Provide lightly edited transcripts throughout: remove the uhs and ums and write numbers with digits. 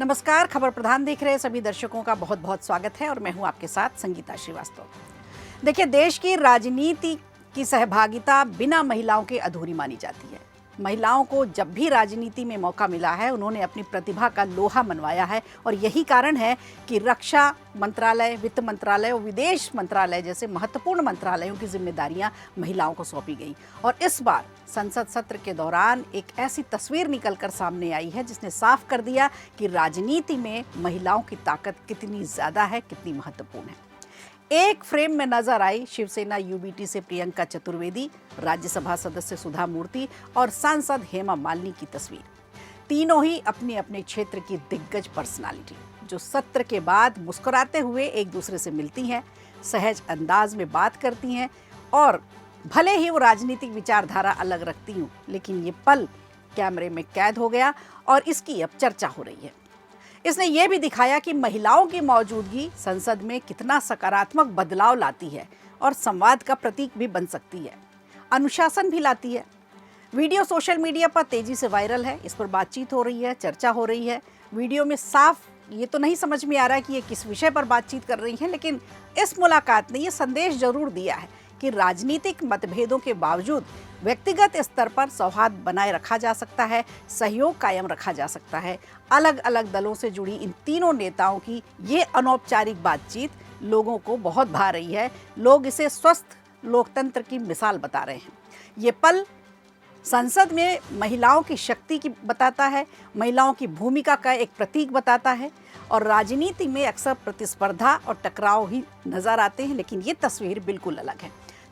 नमस्कार, खबर प्रधान देख रहे सभी दर्शकों का बहुत बहुत स्वागत है और मैं हूं आपके साथ संगीता श्रीवास्तव। देखिए, देश की राजनीति की सहभागिता बिना महिलाओं के अधूरी मानी जाती है। महिलाओं को जब भी राजनीति में मौका मिला है, उन्होंने अपनी प्रतिभा का लोहा मनवाया है और यही कारण है कि रक्षा मंत्रालय, वित्त मंत्रालय और विदेश मंत्रालय जैसे महत्वपूर्ण मंत्रालयों की जिम्मेदारियां महिलाओं को सौंपी गई। और इस बार संसद सत्र के दौरान एक ऐसी तस्वीर निकलकर सामने आई है जिसने साफ कर दिया कि राजनीति में महिलाओं की ताकत कितनी ज़्यादा है, कितनी महत्वपूर्ण है। एक फ्रेम में नजर आई शिवसेना यूबीटी से प्रियंका चतुर्वेदी, राज्यसभा सदस्य सुधा मूर्ति और सांसद हेमा मालिनी की तस्वीर। तीनों ही अपने अपने क्षेत्र की दिग्गज पर्सनालिटी, जो सत्र के बाद मुस्कुराते हुए एक दूसरे से मिलती हैं, सहज अंदाज में बात करती हैं और भले ही वो राजनीतिक विचारधारा अलग रखती हूँ, लेकिन ये पल कैमरे में कैद हो गया और इसकी अब चर्चा हो रही है। इसने ये भी दिखाया कि महिलाओं की मौजूदगी संसद में कितना सकारात्मक बदलाव लाती है और संवाद का प्रतीक भी बन सकती है, अनुशासन भी लाती है। वीडियो सोशल मीडिया पर तेजी से वायरल है, इस पर बातचीत हो रही है, चर्चा हो रही है। वीडियो में साफ ये तो नहीं समझ में आ रहा है कि ये किस विषय पर बातचीत कर रही हैं, लेकिन इस मुलाकात ने ये संदेश जरूर दिया है कि राजनीतिक मतभेदों के बावजूद व्यक्तिगत स्तर पर सौहार्द बनाए रखा जा सकता है, सहयोग कायम रखा जा सकता है। अलग अलग दलों से जुड़ी इन तीनों नेताओं की ये अनौपचारिक बातचीत लोगों को बहुत भा रही है। लोग इसे स्वस्थ लोकतंत्र की मिसाल बता रहे हैं। ये पल संसद में महिलाओं की शक्ति की बताता है, महिलाओं की भूमिका का एक प्रतीक बताता है। और राजनीति में अक्सर प्रतिस्पर्धा और टकराव ही नजर आते हैं, लेकिन ये तस्वीर बिल्कुल अलग है।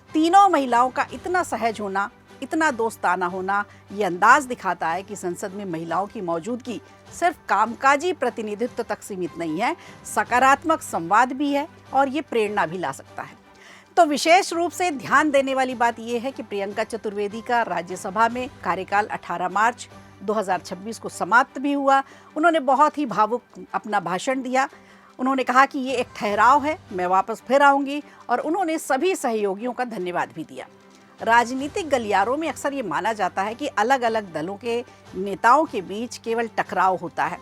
तीनों महिलाओं का इतना सहज होना, इतना दोस्ताना होना, ये अंदाज दिखाता है कि संसद में महिलाओं की मौजूदगी सिर्फ कामकाजी प्रतिनिधित्व तक सीमित नहीं है, सकारात्मक संवाद भी है और ये प्रेरणा भी ला सकता है। तो विशेष रूप से ध्यान देने वाली बात यह है कि प्रियंका चतुर्वेदी का राज्यसभा में कार्यकाल 18 मार्च 2026 को समाप्त भी हुआ। उन्होंने बहुत ही भावुक अपना भाषण दिया। उन्होंने कहा कि ये एक ठहराव है, मैं वापस फिर आऊँगी, और उन्होंने सभी सहयोगियों का धन्यवाद भी दिया। राजनीतिक गलियारों में अक्सर ये माना जाता है कि अलग अलग दलों के नेताओं के बीच केवल टकराव होता है,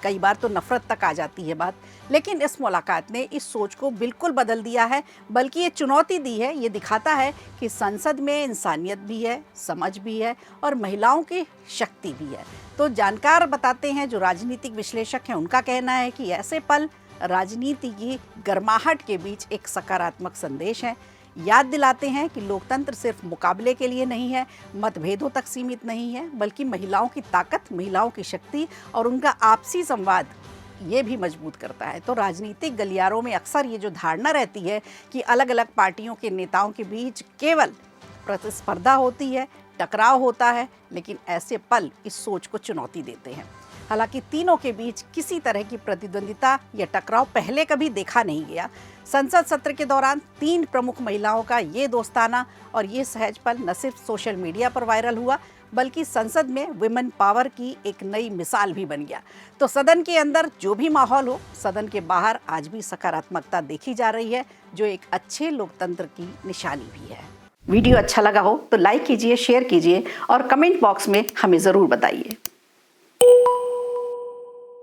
कई बार तो नफरत तक आ जाती है बात। लेकिन इस मुलाकात ने इस सोच को बिल्कुल बदल दिया है, बल्कि ये चुनौती दी है। ये दिखाता है कि संसद में इंसानियत भी है, समझ भी है और महिलाओं की शक्ति भी है। तो जानकार बताते हैं, जो राजनीतिक विश्लेषक हैं, उनका कहना है कि ऐसे पल राजनीति की गर्माहट के बीच एक सकारात्मक संदेश है। याद दिलाते हैं कि लोकतंत्र सिर्फ मुकाबले के लिए नहीं है, मतभेदों तक सीमित नहीं है, बल्कि महिलाओं की ताकत, महिलाओं की शक्ति और उनका आपसी संवाद ये भी मजबूत करता है। तो राजनीतिक गलियारों में अक्सर ये जो धारणा रहती है कि अलग अलग पार्टियों के नेताओं के बीच केवल प्रतिस्पर्धा होती है, टकराव होता है, लेकिन ऐसे पल इस सोच को चुनौती देते हैं। हालांकि तीनों के बीच किसी तरह की प्रतिद्वंदिता या टकराव पहले कभी देखा नहीं गया। संसद सत्र के दौरान तीन प्रमुख महिलाओं का ये दोस्ताना और ये सहज पल न सिर्फ सोशल मीडिया पर वायरल हुआ, बल्कि संसद में वुमेन पावर की एक नई मिसाल भी बन गया। तो सदन के अंदर जो भी माहौल हो, सदन के बाहर आज भी सकारात्मकता देखी जा रही है, जो एक अच्छे लोकतंत्र की निशानी भी है। वीडियो अच्छा लगा हो तो लाइक कीजिए, शेयर कीजिए और कमेंट बॉक्स में हमें ज़रूर बताइए।